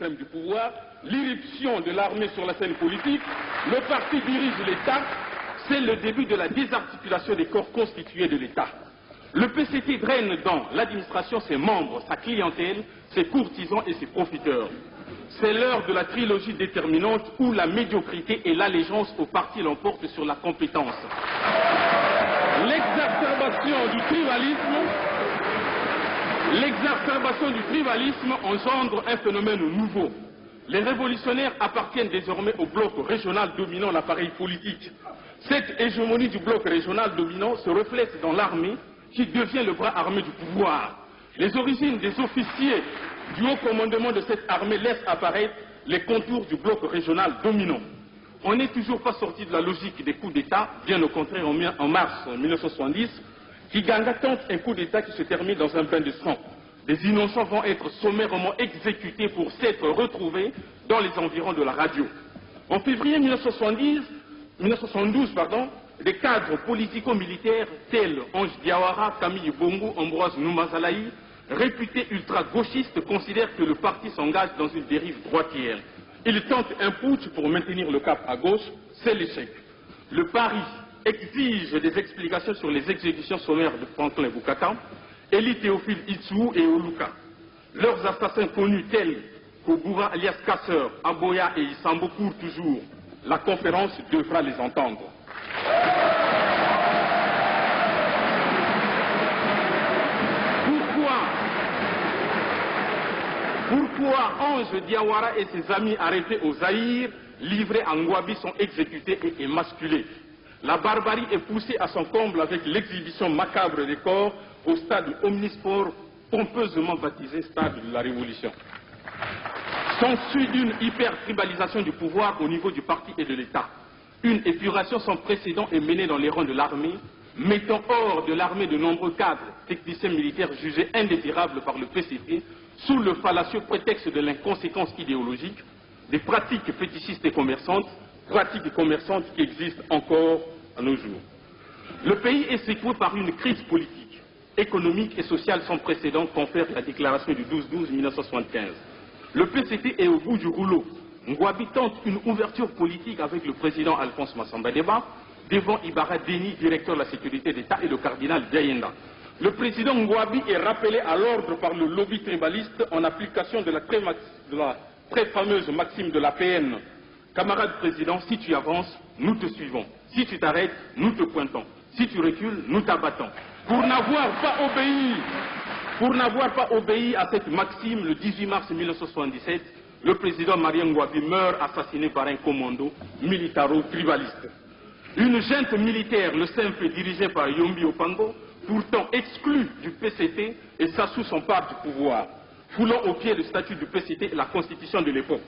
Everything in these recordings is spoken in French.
suprême du pouvoir, l'irruption de l'armée sur la scène politique, le parti dirige l'État, c'est le début de la désarticulation des corps constitués de l'État. Le PCT draine dans l'administration ses membres, sa clientèle, ses courtisans et ses profiteurs. C'est l'heure de la trilogie déterminante où la médiocrité et l'allégeance au parti l'emportent sur la compétence. L'exacerbation du tribalisme engendre un phénomène nouveau. Les révolutionnaires appartiennent désormais au bloc régional dominant l'appareil politique. Cette hégémonie du bloc régional dominant se reflète dans l'armée qui devient le bras armé du pouvoir. Les origines des officiers du haut commandement de cette armée laissent apparaître les contours du bloc régional dominant. On n'est toujours pas sorti de la logique des coups d'État, bien au contraire en mars 1970, Kiganga tente un coup d'État qui se termine dans un bain de sang. Des innocents vont être sommairement exécutés pour s'être retrouvés dans les environs de la radio. En février 1972, des cadres politico-militaires tels Ange Diawara, Camille Bongo, Ambroise Noumazalaï, réputés ultra-gauchistes, considèrent que le parti s'engage dans une dérive droitière. Ils tentent un putsch pour maintenir le cap à gauche, c'est l'échec. Le pari exige des explications sur les exécutions sommaires de Franklin Bukaka, Élie Théophile Itsou et Oluka. Leurs assassins connus tels Kogura alias Casseur, Aboya et Isambo courent toujours. La conférence devra les entendre. Pourquoi Ange Diawara et ses amis arrêtés au Zaïre, livrés à Ngouabi, sont exécutés et émasculés? La barbarie est poussée à son comble avec l'exhibition macabre des corps au stade omnisport, pompeusement baptisé stade de la Révolution. S'ensuit une hyper-tribalisation du pouvoir au niveau du parti et de l'État. Une épuration sans précédent est menée dans les rangs de l'armée, mettant hors de l'armée de nombreux cadres, techniciens militaires jugés indésirables par le PCT, sous le fallacieux prétexte de l'inconséquence idéologique, des pratiques fétichistes et commerçantes qui existent encore à nos jours. Le pays est secoué par une crise politique, économique et sociale sans précédent, confère la déclaration du 12-12-1975. Le PCT est au bout du rouleau. Ngouabi tente une ouverture politique avec le président Alphonse Massamba Deba, devant Ibarra Deni, directeur de la sécurité d'État, et le cardinal Diayenda. Le président Ngouabi est rappelé à l'ordre par le lobby tribaliste en application de la très fameuse maxime de l'APN. Camarade président, si tu avances, nous te suivons. Si tu t'arrêtes, nous te pointons. Si tu recules, nous t'abattons. Pour n'avoir pas obéi à cette maxime, le 18 mars 1977, le président Marien Ngouabi meurt assassiné par un commando militaro-tribaliste. Une junte militaire, le simple dirigée par Yombi Opango, pourtant exclu du PCT, et Sassou s'empare du pouvoir, foulant au pied le statut du PCT et la constitution de l'époque.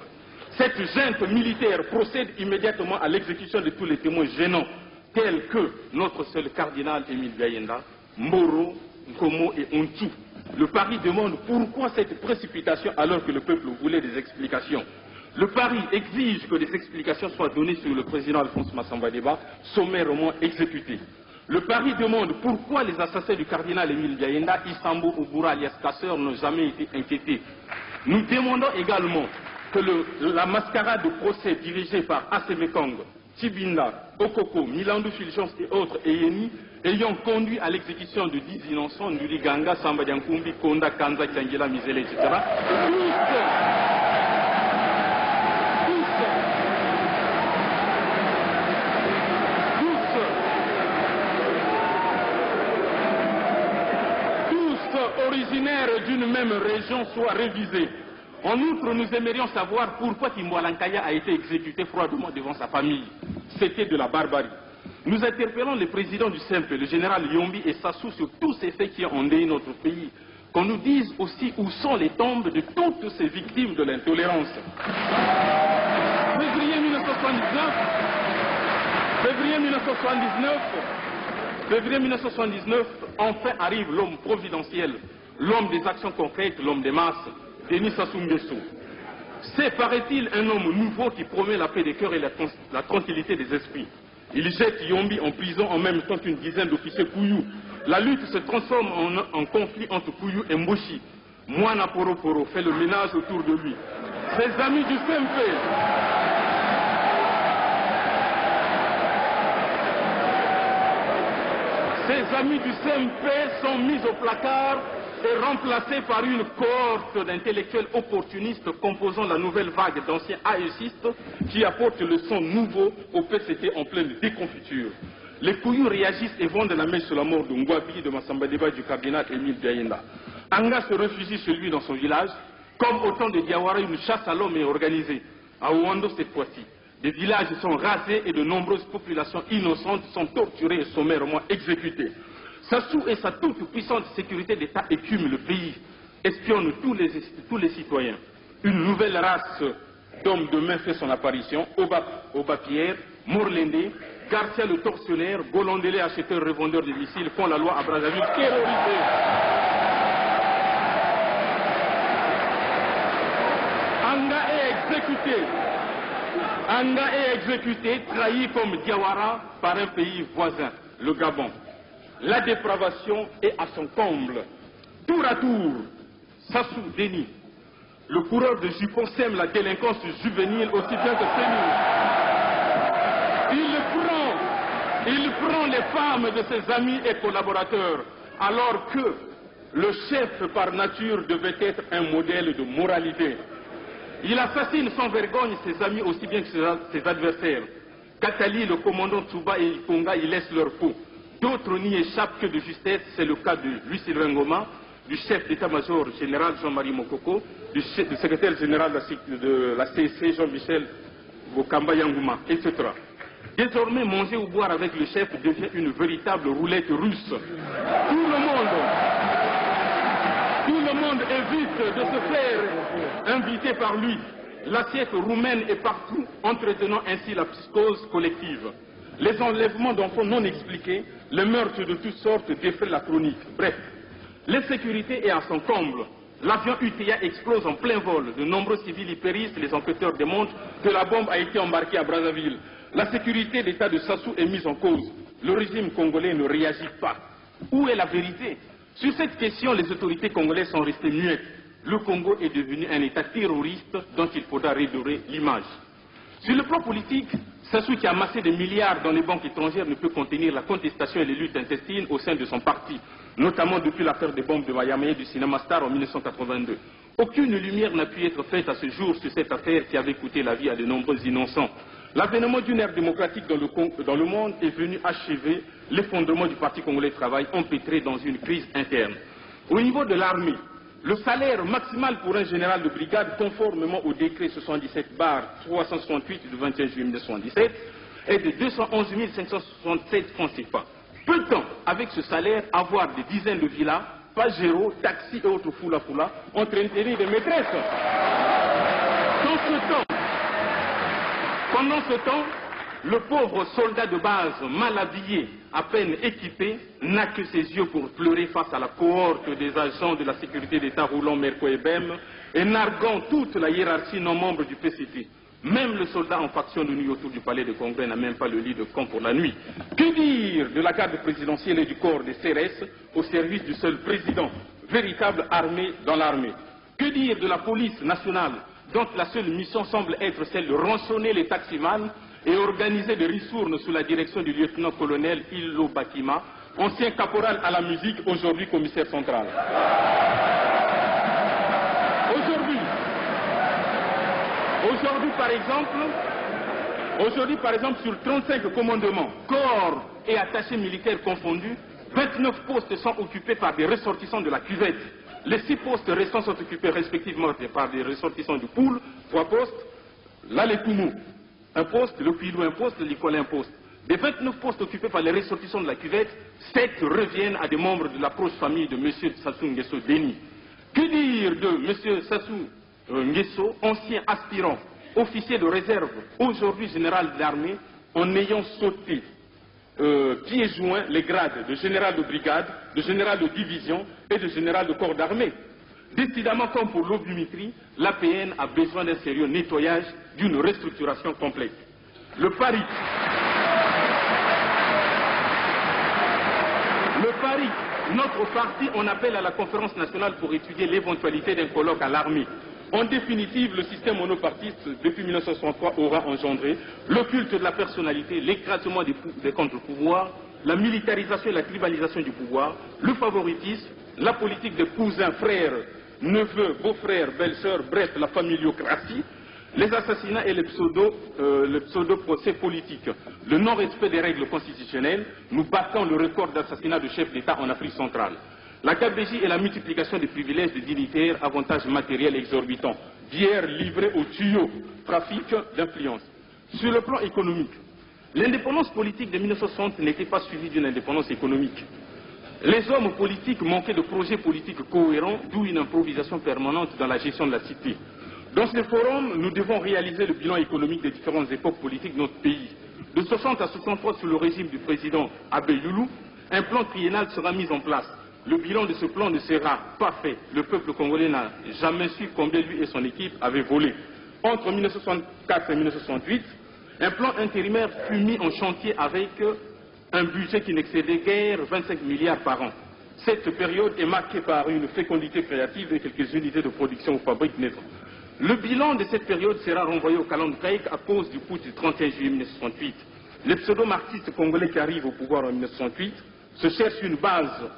Cette junte militaire procède immédiatement à l'exécution de tous les témoins gênants, tels que notre seul cardinal Émile Diayenda, Moro, Nkomo et Ontou. Le pari demande pourquoi cette précipitation alors que le peuple voulait des explications. Le pari exige que des explications soient données sur le président Alphonse Massamba Deba, sommairement exécuté. Le pari demande pourquoi les assassins du cardinal Émile Diayenda, Isambo Ouboura alias Casseur, n'ont jamais été inquiétés. Nous demandons également que la mascarade de procès dirigée par Asemekong, Tibinda, Okoko, Milandou Fulgence et autres Eyeni, ayant conduit à l'exécution de 10 innocents, Nuriganga, Samba Diankumbi, Konda, Kanza, Kiangela, Mizele, etc. Tous originaires d'une même région soient révisés. En outre, nous aimerions savoir pourquoi Timboalankaya a été exécuté froidement devant sa famille. C'était de la barbarie. Nous interpellons le président du SEMPE, le général Yombi et Sassou, sur tous ces faits qui ont endeuillé notre pays. Qu'on nous dise aussi où sont les tombes de toutes ces victimes de l'intolérance. Février 1979, enfin arrive l'homme providentiel, l'homme des actions concrètes, l'homme des masses, Denis Sassou Nguesso. C'est, paraît-il, un homme nouveau qui promet la paix des cœurs et la tranquillité des esprits. Il jette Yombi en prison en même temps qu'une dizaine d'officiers Kouyou. La lutte se transforme en conflit entre Kouyou et Mboshi. Moana Poro Poro fait le ménage autour de lui. Ses amis du CMP. Ces amis du CMP sont mis au placard et remplacés par une cohorte d'intellectuels opportunistes composant la nouvelle vague d'anciens AECistes qui apportent le son nouveau au PCT en pleine déconfiture. Les couillous réagissent et vendent la mèche sur la mort de Ngouabi, de Massamba Deba, du cardinal Émile Diayenda. Anga se réfugie chez lui dans son village. Comme au temps de Diawara, une chasse à l'homme est organisée. À Ouando cette fois-ci. Des villages sont rasés et de nombreuses populations innocentes sont torturées et sommairement exécutées. Sassou et sa toute puissante sécurité d'État écument le pays, espionnent tous les citoyens. Une nouvelle race d'hommes de main fait son apparition. Oba Pierre, Morlende, Garcia le tortionnaire, Golondele acheteur revendeur de missiles font la loi à Brazzaville terrorisé. Anga est exécuté. Anga est exécuté, trahi comme Diawara par un pays voisin, le Gabon. La dépravation est à son comble. Tour à tour, Sassou Déni, le coureur de jupons sème la délinquance juvénile aussi bien que féminine. Il prend les femmes de ses amis et collaborateurs, alors que le chef par nature devait être un modèle de moralité. Il assassine sans vergogne ses amis aussi bien que ses adversaires. Katali, le commandant Tsuba et Ikonga, ils laissent leur peau. D'autres n'y échappent que de justesse. C'est le cas de Louis-Sylvain Ngoma, du chef d'état-major général Jean-Marie Mokoko, du secrétaire général de la CC Jean-Michel Bokamba Yangouma, etc. Désormais, manger ou boire avec le chef devient une véritable roulette russe. Tout le monde évite de se faire inviter par lui. L'assiette roumaine est partout, entretenant ainsi la psychose collective. Les enlèvements d'enfants non expliqués, les meurtres de toutes sortes défraient la chronique. Bref, l'insécurité est à son comble. L'avion UTA explose en plein vol. De nombreux civils y périssent. Les enquêteurs démontrent que la bombe a été embarquée à Brazzaville. La sécurité d'État de Sassou est mise en cause. Le régime congolais ne réagit pas. Où est la vérité? Sur cette question, les autorités congolaises sont restées muettes. Le Congo est devenu un État terroriste dont il faudra redorer l'image. Sur le plan politique, Sassou, qui a amassé des milliards dans les banques étrangères, ne peut contenir la contestation et les luttes intestines au sein de son parti, notamment depuis l'affaire des bombes de Miami et du cinéma Star en 1982. Aucune lumière n'a pu être faite à ce jour sur cette affaire qui avait coûté la vie à de nombreux innocents. L'avènement d'une ère démocratique dans le monde est venu achever l'effondrement du Parti congolais de travail empêtré dans une crise interne. Au niveau de l'armée, le salaire maximal pour un général de brigade, conformément au décret 77/368 du 21 juillet 1977, est de 211 567 francs CFA. Peut-on, avec ce salaire, avoir des dizaines de villas, Pajero, taxis et autres foula entretenir des maîtresses? Pendant ce temps, le pauvre soldat de base, mal habillé, à peine équipé, n'a que ses yeux pour pleurer face à la cohorte des agents de la sécurité d'État roulant Merco et Bem et narguant toute la hiérarchie non membre du PCT. Même le soldat en faction de nuit autour du palais de Congrès n'a même pas le lit de camp pour la nuit. Que dire de la garde présidentielle et du corps des CRS au service du seul président, véritable armée dans l'armée? Que dire de la police nationale dont la seule mission semble être celle de rançonner les taximans et organiser des ristournes sous la direction du lieutenant-colonel Illo Bakima, ancien caporal à la musique, aujourd'hui commissaire central. Aujourd'hui, par exemple, sur 35 commandements, corps et attachés militaires confondus, 29 postes sont occupés par des ressortissants de la cuvette. Les 6 postes restants sont occupés respectivement par des ressortissants du Poul, 3 postes, l'Aletoumou, un poste, le Pilou, un poste, l'Ikola, un poste. Des 29 postes occupés par les ressortissants de la cuvette, 7 reviennent à des membres de la proche famille de M. Sassou Nguesso Déni. Que dire de M. Sassou Nguesso, ancien aspirant, officier de réserve, aujourd'hui général de l'armée, en ayant sauté pieds joints les grades de général de brigade, de général de division et de général de corps d'armée. Décidément, comme pour l'obumétrie, l'APN a besoin d'un sérieux nettoyage, d'une restructuration complète. Le pari, notre parti, on appelle à la conférence nationale pour étudier l'éventualité d'un colloque à l'armée. En définitive, le système monopartiste, depuis 1963, aura engendré le culte de la personnalité, l'écrasement des contre-pouvoirs, la militarisation et la tribalisation du pouvoir, le favoritisme, la politique des cousins, frères, neveux, beaux-frères, belles-sœurs, bref, la familiocratie, les assassinats et les pseudo-procès politiques, le non-respect des règles constitutionnelles, nous battons le record d'assassinats de chefs d'État en Afrique centrale. La gabegie et la multiplication des privilèges des dignitaires, avantages matériels exorbitants, bières livrées aux tuyaux, trafic d'influence. Sur le plan économique, l'indépendance politique de 1960 n'était pas suivie d'une indépendance économique. Les hommes politiques manquaient de projets politiques cohérents, d'où une improvisation permanente dans la gestion de la cité. Dans ce forum, nous devons réaliser le bilan économique des différentes époques politiques de notre pays. De 60 à 63, sous le régime du président Abbé Loulou, un plan triennal sera mis en place. Le bilan de ce plan ne sera pas fait. Le peuple congolais n'a jamais su combien lui et son équipe avaient volé. Entre 1964 et 1968, un plan intérimaire fut mis en chantier avec un budget qui n'excédait guère 25 milliards par an. Cette période est marquée par une fécondité créative et quelques unités de production aux fabriques naissantes. Le bilan de cette période sera renvoyé au calendrier à cause du putsch du 31 juillet 1968. Les pseudo-marxistes congolais qui arrivent au pouvoir en 1968 se cherchent une base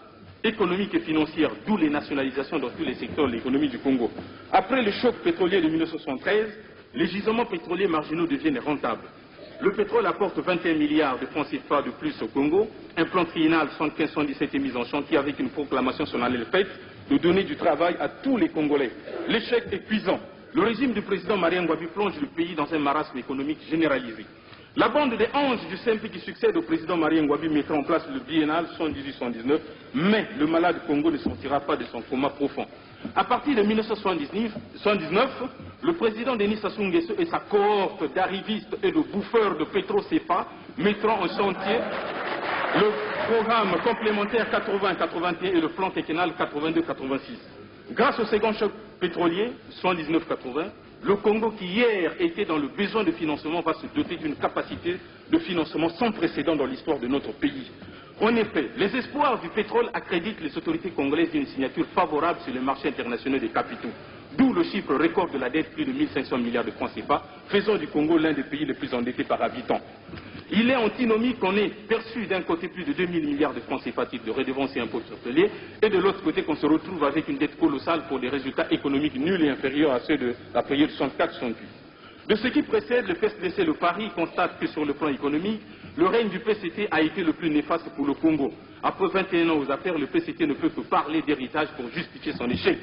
économique et financière, d'où les nationalisations dans tous les secteurs de l'économie du Congo. Après le choc pétrolier de 1973, les gisements pétroliers marginaux deviennent rentables. Le pétrole apporte 21 milliards de francs CFA de plus au Congo. Un plan triennal 115-117 est mis en chantier avec une proclamation solennelle faite de donner du travail à tous les Congolais. L'échec est cuisant. Le régime du président Marien Ngouabi plonge le pays dans un marasme économique généralisé. La bande des anges du CMP qui succède au président Marien Ngouabi mettra en place le biennal 118-119, mais le malade Congo ne sortira pas de son coma profond. À partir de 1979, le président Denis Sassou Nguesso et sa cohorte d'arrivistes et de bouffeurs de pétro-CFA mettront en chantier le programme complémentaire 80-81 et le plan quinquennal 82-86. Grâce au second choc pétrolier, 119-80, le Congo, qui hier était dans le besoin de financement, va se doter d'une capacité de financement sans précédent dans l'histoire de notre pays. En effet, les espoirs du pétrole accréditent les autorités congolaises d'une signature favorable sur les marchés internationaux des capitaux. D'où le chiffre record de la dette, plus de 1500 milliards de francs CFA, faisant du Congo l'un des pays les plus endettés par habitant. Il est antinomique qu'on ait perçu d'un côté plus de 2000 milliards de francs CFA de redevances et impôts pétroliers, et de l'autre côté qu'on se retrouve avec une dette colossale pour des résultats économiques nuls et inférieurs à ceux de la période 64-68. De ce qui précède, le PSDC, le Paris, constate que sur le plan économique, le règne du PCT a été le plus néfaste pour le Congo. Après 21 ans aux affaires, le PCT ne peut que parler d'héritage pour justifier son échec.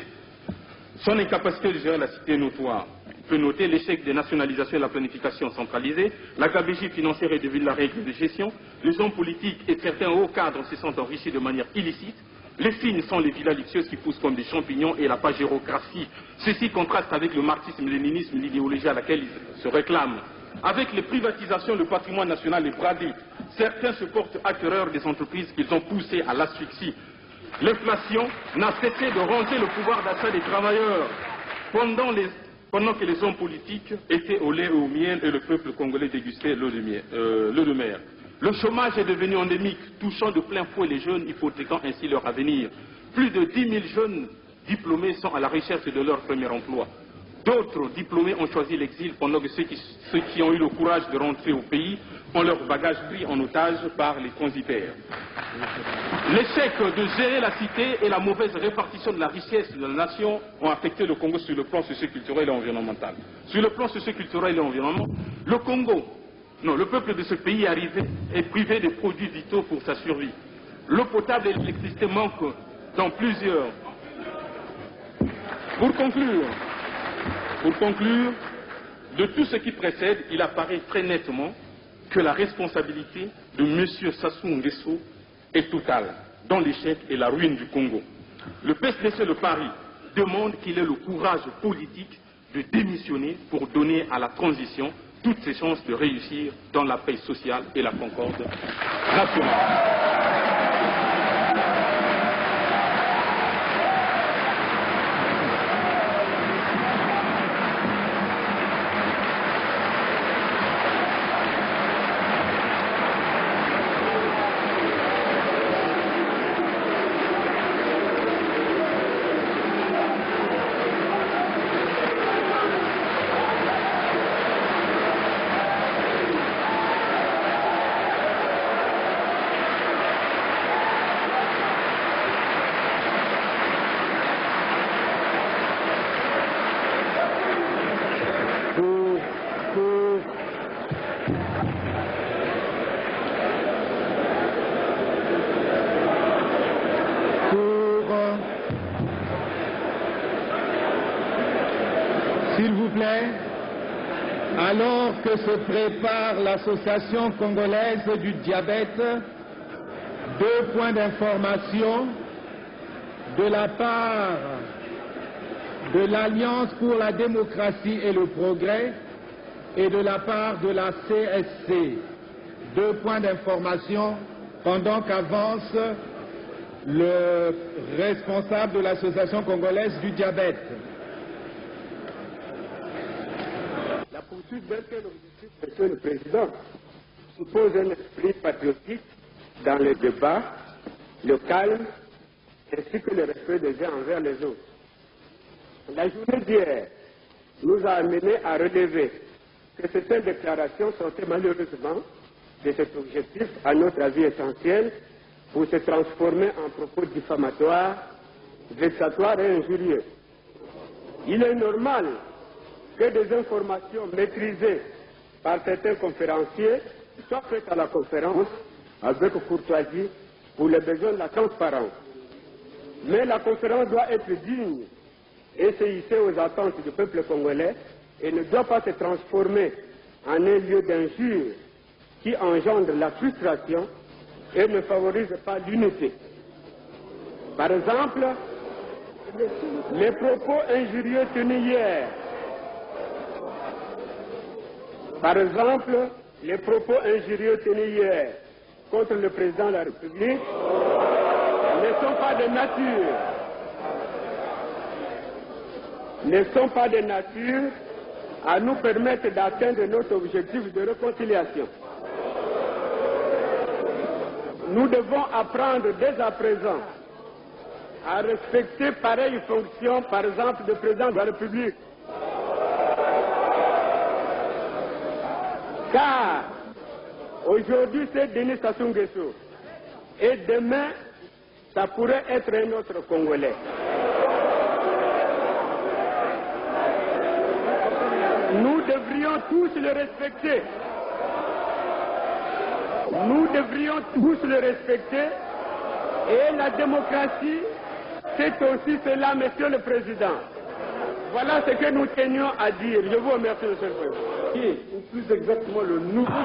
Son incapacité de gérer la cité est notoire. On peut noter l'échec des nationalisations et la planification centralisée, la gabegie financière est devenue la règle de gestion, les hommes politiques et certains hauts cadres se sont enrichis de manière illicite, les signes sont les villas luxueuses qui poussent comme des champignons et la pagérocratie. Ceci contraste avec le marxisme, léninisme, l'idéologie à laquelle ils se réclament. Avec les privatisations, le patrimoine national est bradé. Certains se portent acquéreurs des entreprises qu'ils ont poussées à l'asphyxie. L'inflation n'a cessé de renter le pouvoir d'achat des travailleurs pendant que les hommes politiques étaient au lait et au miel et le peuple congolais dégustait l'eau de mer. Le chômage est devenu endémique, touchant de plein fouet les jeunes, hypothéquant ainsi leur avenir. Plus de 10 000 jeunes diplômés sont à la recherche de leur premier emploi. D'autres diplômés ont choisi l'exil pendant que ceux qui ont eu le courage de rentrer au pays ont leur bagage pris en otage par les transitaires. L'échec de gérer la cité et la mauvaise répartition de la richesse de la nation ont affecté le Congo sur le plan socio-culturel et environnemental. Sur le plan socio-culturel et environnemental, le peuple de ce pays est privé des produits vitaux pour sa survie. L'eau potable et l'électricité manquent dans plusieurs. Pour conclure, de tout ce qui précède, il apparaît très nettement que la responsabilité de M. Sassou Nguesso est totale dans l'échec et la ruine du Congo. Le PSDC de Paris demande qu'il ait le courage politique de démissionner pour donner à la transition toutes ses chances de réussir dans la paix sociale et la concorde nationale. Progrès, alors que se prépare l'Association congolaise du diabète, 2 points d'information de la part de l'Alliance pour la démocratie et le progrès et de la part de la CSC. 2 points d'information pendant qu'avance le responsable de l'Association congolaise du diabète. La poursuite d'un tel objectif, Monsieur le Président, suppose un esprit patriotique dans le débat, le calme, ainsi que le respect des uns envers les autres. La journée d'hier nous a amenés à relever que certaines déclarations sortaient malheureusement de cet objectif, à notre avis essentiel, pour se transformer en propos diffamatoires, vexatoires et injurieux. Il est normal que des informations maîtrisées par certains conférenciers soient faites à la conférence avec courtoisie pour les besoins de la transparence. Mais la conférence doit être digne et se hisser aux attentes du peuple congolais et ne doit pas se transformer en un lieu d'injure qui engendre la frustration et ne favorise pas l'unité. Par exemple, les propos injurieux tenus hier. Par exemple, les propos injurieux tenus hier contre le président de la République ne sont pas de nature à nous permettre d'atteindre notre objectif de réconciliation. Nous devons apprendre dès à présent à respecter pareille fonction, par exemple, de président de la République. Car aujourd'hui c'est Denis Sassou Nguesso et demain ça pourrait être un autre Congolais. Nous devrions tous le respecter. Nous devrions tous le respecter. Et la démocratie, c'est aussi cela, Monsieur le Président. Voilà ce que nous tenions à dire. Je vous remercie, Monsieur le Président. Ou plus exactement le nouveau